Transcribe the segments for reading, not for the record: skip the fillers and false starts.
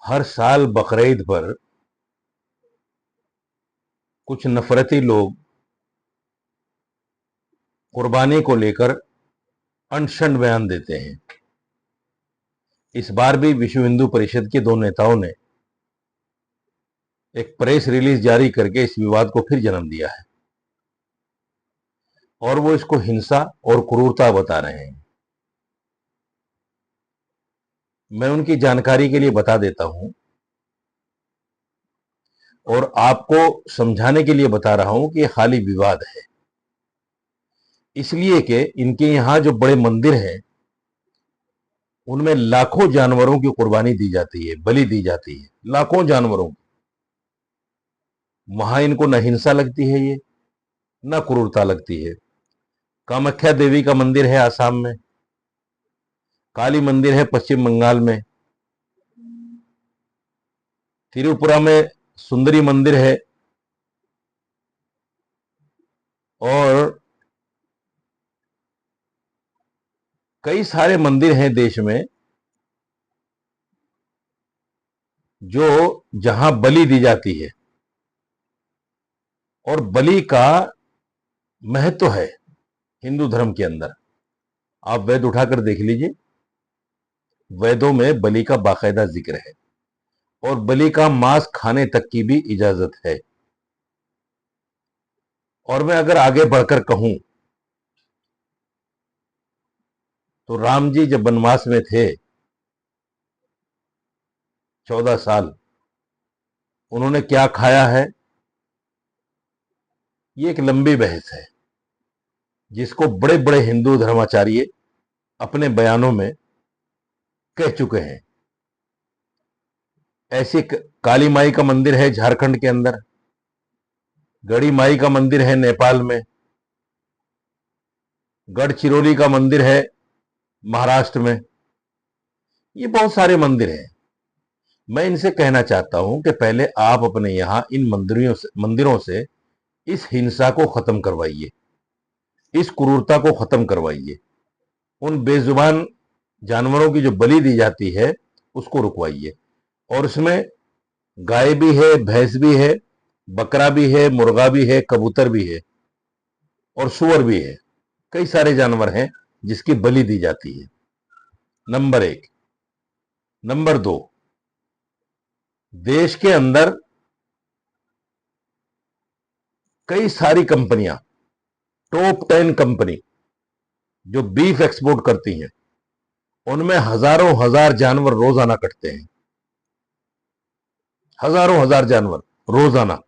हर साल बकरीद पर कुछ नफरती लोग कुर्बानी को लेकर अनशन बयान देते हैं। इस बार भी विश्व हिंदू परिषद के दो नेताओं ने एक प्रेस रिलीज जारी करके इस विवाद को फिर जन्म दिया है और वो इसको हिंसा और क्रूरता बता रहे हैं। मैं उनकी जानकारी के लिए बता देता हूं और आपको समझाने के लिए बता रहा हूं कि यह खाली विवाद है, इसलिए कि इनके यहां जो बड़े मंदिर हैं उनमें लाखों जानवरों की कुर्बानी दी जाती है, बलि दी जाती है, लाखों जानवरों की। वहां इनको न हिंसा लगती है, ये न क्रूरता लगती है। कामाख्या देवी का मंदिर है आसाम में, काली मंदिर है पश्चिम बंगाल में, त्रिपुरा में सुंदरी मंदिर है और कई सारे मंदिर हैं देश में जो जहां बलि दी जाती है और बलि का महत्व है हिंदू धर्म के अंदर। आप वेद उठाकर देख लीजिए, वेदों में बलि का बाकायदा जिक्र है और बलि का मांस खाने तक की भी इजाजत है। और मैं अगर आगे बढ़कर कहूं तो राम जी जब वनवास में थे 14 साल, उन्होंने क्या खाया है, ये एक लंबी बहस है जिसको बड़े बड़े हिंदू धर्माचार्य अपने बयानों में कह चुके हैं। ऐसी काली माई का मंदिर है झारखंड के अंदर, गढ़ी माई का मंदिर है नेपाल में, गढ़चिरौली का मंदिर है महाराष्ट्र में। ये बहुत सारे मंदिर हैं। मैं इनसे कहना चाहता हूं कि पहले आप अपने यहां इन मंदिरों से इस हिंसा को खत्म करवाइए, इस क्रूरता को खत्म करवाइए, उन बेजुबान जानवरों की जो बलि दी जाती है उसको रुकवाइए। और उसमें गाय भी है, भैंस भी है, बकरा भी है, मुर्गा भी है, कबूतर भी है और सुअर भी है। कई सारे जानवर हैं जिसकी बलि दी जाती है। नंबर एक। नंबर दो, देश के अंदर कई सारी कंपनियां, टॉप 10 कंपनी जो बीफ एक्सपोर्ट करती हैं, उनमें हजारों हजार जानवर रोजाना कटते हैं, हजारों हजार जानवर रोजाना।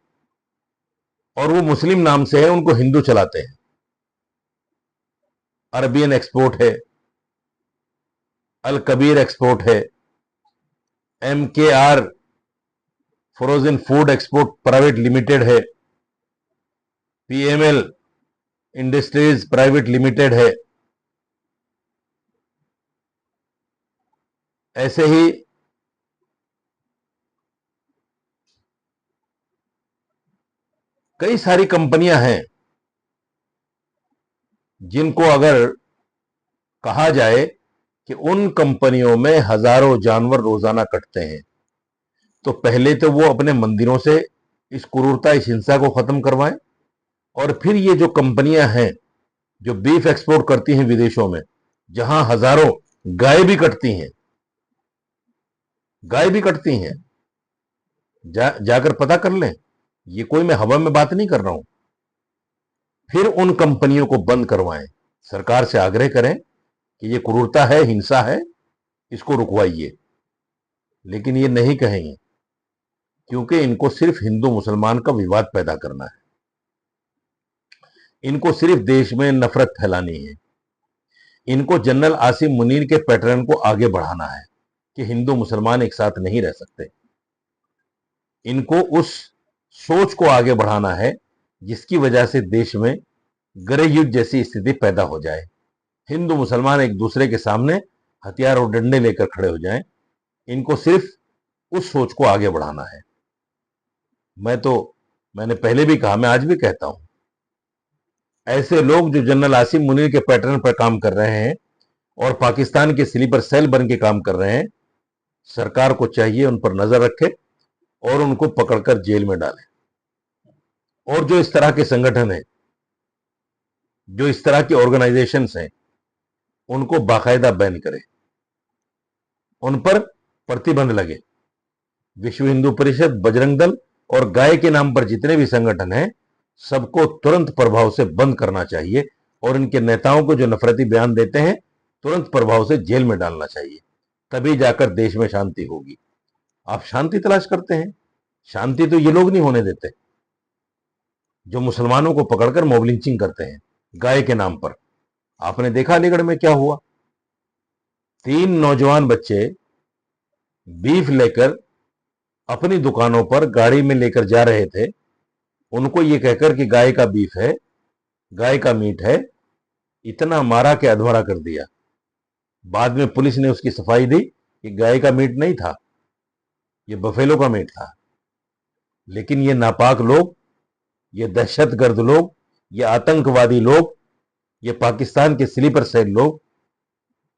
और वो मुस्लिम नाम से है, उनको हिंदू चलाते हैं। अरबियन एक्सपोर्ट है, अल कबीर एक्सपोर्ट है, MKR frozen food export private limited है, PML इंडस्ट्रीज प्राइवेट लिमिटेड है। ऐसे ही कई सारी कंपनियां हैं जिनको अगर कहा जाए कि उन कंपनियों में हजारों जानवर रोजाना कटते हैं, तो पहले तो वो अपने मंदिरों से इस क्रूरता, इस हिंसा को खत्म करवाएं। और फिर ये जो कंपनियां हैं जो बीफ एक्सपोर्ट करती हैं विदेशों में, जहां हजारों गाय भी कटती हैं, गाय भी कटती हैं, जाकर पता कर लें। ये कोई मैं हवा में बात नहीं कर रहा हूं। फिर उन कंपनियों को बंद करवाएं, सरकार से आग्रह करें कि ये क्रूरता है, हिंसा है, इसको रुकवाइए। लेकिन ये नहीं कहेंगे क्योंकि इनको सिर्फ हिंदू मुसलमान का विवाद पैदा करना है, इनको सिर्फ देश में नफरत फैलानी है, इनको जनरल आसिम मुनीर के पैटर्न को आगे बढ़ाना है कि हिंदू मुसलमान एक साथ नहीं रह सकते। इनको उस सोच को आगे बढ़ाना है जिसकी वजह से देश में गृह युद्ध जैसी स्थिति पैदा हो जाए, हिंदू मुसलमान एक दूसरे के सामने हथियार और डंडे लेकर खड़े हो जाएं। इनको सिर्फ उस सोच को आगे बढ़ाना है। मैंने पहले भी कहा, मैं आज भी कहता हूं, ऐसे लोग जो जनरल आसिम मुनीर के पैटर्न पर काम कर रहे हैं और पाकिस्तान के स्लीपर सेल बन के काम कर रहे हैं, सरकार को चाहिए उन पर नजर रखे और उनको पकड़कर जेल में डाले। और जो इस तरह के संगठन हैं, जो इस तरह की ऑर्गेनाइजेशंस हैं, उनको बाकायदा बैन करे, उन पर प्रतिबंध लगे। विश्व हिंदू परिषद, बजरंग दल और गाय के नाम पर जितने भी संगठन हैं, सबको तुरंत प्रभाव से बंद करना चाहिए और इनके नेताओं को जो नफरती बयान देते हैं, तुरंत प्रभाव से जेल में डालना चाहिए। तभी जाकर देश में शांति होगी। आप शांति तलाश करते हैं, शांति तो ये लोग नहीं होने देते जो मुसलमानों को पकड़कर मॉब लिंचिंग करते हैं गाय के नाम पर। आपने देखा अलीगढ़ में क्या हुआ। 3 नौजवान बच्चे बीफ लेकर अपनी दुकानों पर गाड़ी में लेकर जा रहे थे, उनको ये कहकर कि गाय का बीफ है, गाय का मीट है, इतना मारा कि अधमरा कर दिया। बाद में पुलिस ने उसकी सफाई दी कि गाय का मीट नहीं था, ये बफेलो का मीट था। लेकिन ये नापाक लोग, ये दहशतगर्द लोग, ये आतंकवादी लोग, ये पाकिस्तान के स्लीपर सेल लोग,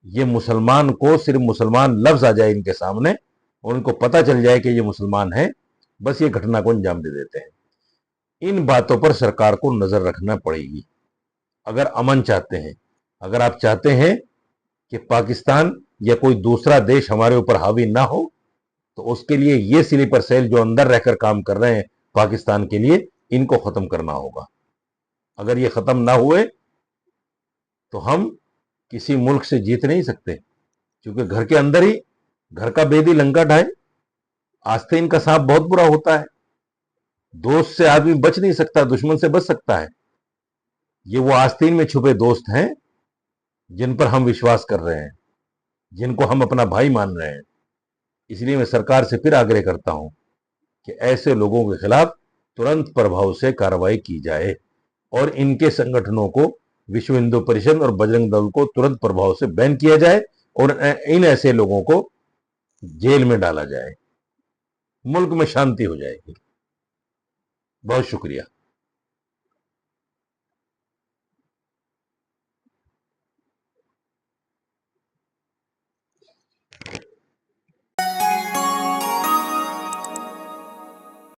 ये मुसलमान को सिर्फ मुसलमान लफ्ज आ जाए इनके सामने और उनको पता चल जाए कि ये मुसलमान है, बस ये घटना को अंजाम दे देते हैं। इन बातों पर सरकार को नजर रखना पड़ेगी। अगर अमन चाहते हैं, अगर आप चाहते हैं कि पाकिस्तान या कोई दूसरा देश हमारे ऊपर हावी ना हो, तो उसके लिए ये स्लीपर सेल जो अंदर रहकर काम कर रहे हैं पाकिस्तान के लिए, इनको खत्म करना होगा। अगर ये खत्म ना हुए तो हम किसी मुल्क से जीत नहीं सकते, क्योंकि घर के अंदर ही घर का बेदी लंका ढाए। आस्तीन का सांप बहुत बुरा होता है। दोस्त से आदमी बच नहीं सकता, दुश्मन से बच सकता है। ये वो आस्तीन में छुपे दोस्त हैं जिन पर हम विश्वास कर रहे हैं, जिनको हम अपना भाई मान रहे हैं। इसलिए मैं सरकार से फिर आग्रह करता हूं कि ऐसे लोगों के खिलाफ तुरंत प्रभाव से कार्रवाई की जाए और इनके संगठनों को, विश्व हिंदू परिषद और बजरंग दल को तुरंत प्रभाव से बैन किया जाए और इन ऐसे लोगों को जेल में डाला जाए। मुल्क में शांति हो जाएगी। बहुत शुक्रिया।